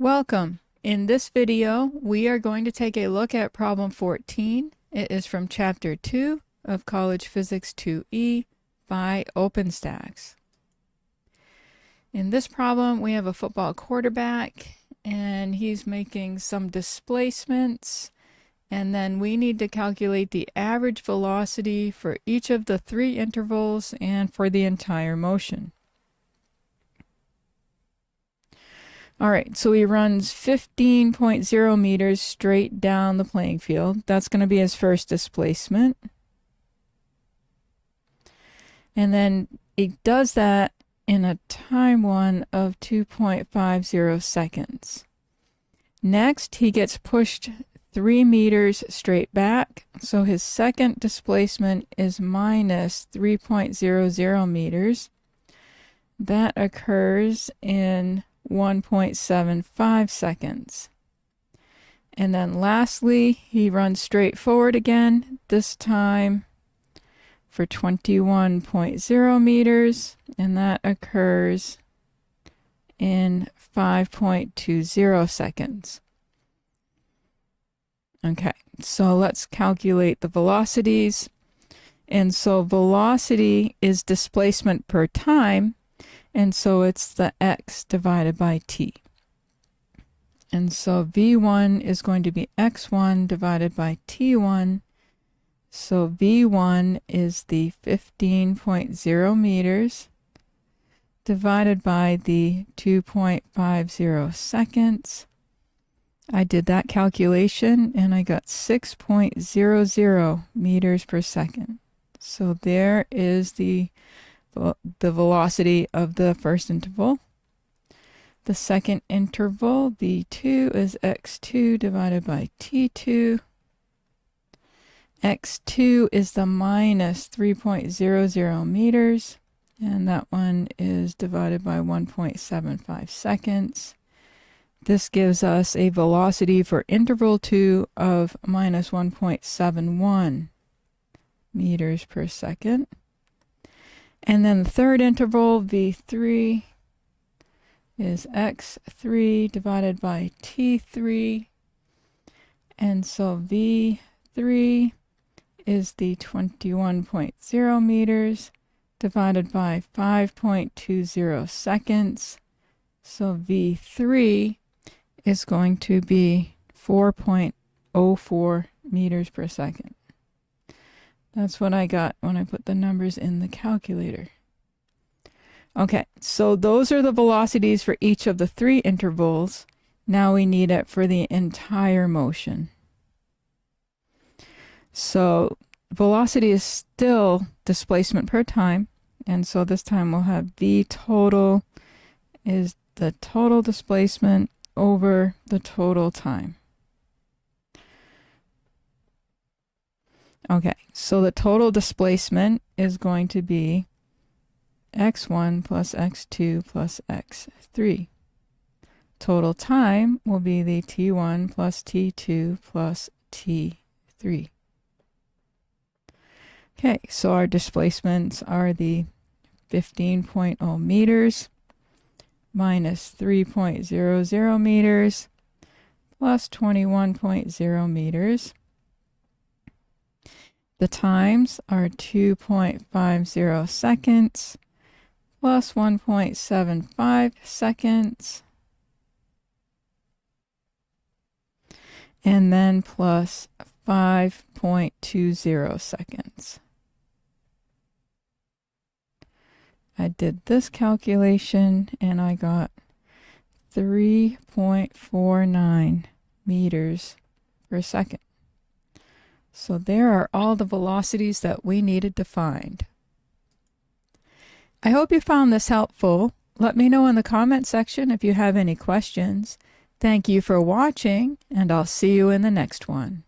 Welcome. In this video, we are going to take a look at problem 14. It is from chapter 2 of College Physics 2E by OpenStax. In this problem, we have a football quarterback and he's making some displacements, and then we need to calculate the average velocity for each of the three intervals and for the entire motion. All right, so he runs 15.0 meters straight down the playing field. That's going to be his first displacement. And then he does that in a time one of 2.50 seconds. Next, he gets pushed 3 meters straight back. So his second displacement is minus 3.00 meters. That occurs in 1.75 seconds. And then lastly, he runs straight forward again, this time for 21.0 meters, and that occurs in 5.20 seconds. Okay, so let's calculate the velocities. And so velocity is displacement per time, and so it's the x divided by t. And so v1 is going to be x1 divided by t1. So v1 is the 15.0 meters divided by the 2.50 seconds. I did that calculation and I got 6.00 meters per second. So there is the velocity of the first interval. The second interval, v2, is x2 divided by t2. x2 is the minus 3.00 meters, and that one is divided by 1.75 seconds. This gives us a velocity for interval 2 of minus 1.71 meters per second. And then the third interval, v3, is x3 divided by t3. And so v3 is the 21.0 meters divided by 5.20 seconds. So v3 is going to be 4.04 meters per second. That's what I got when I put the numbers in the calculator. Okay, so those are the velocities for each of the three intervals. Now we need it for the entire motion. So velocity is still displacement per time. And so this time we'll have v total is the total displacement over the total time. Okay, so the total displacement is going to be x1 plus x2 plus x3. Total time will be the t1 plus t2 plus t3. Okay, so our displacements are the 15.0 meters minus 3.00 meters plus 21.0 meters. The times are 2.50 seconds plus 1.75 seconds, and then plus 5.20 seconds. I did this calculation and I got 3.49 meters per second. So there are all the velocities that we needed to find. I hope you found this helpful. Let me know in the comment section if you have any questions. Thank you for watching, and I'll see you in the next one.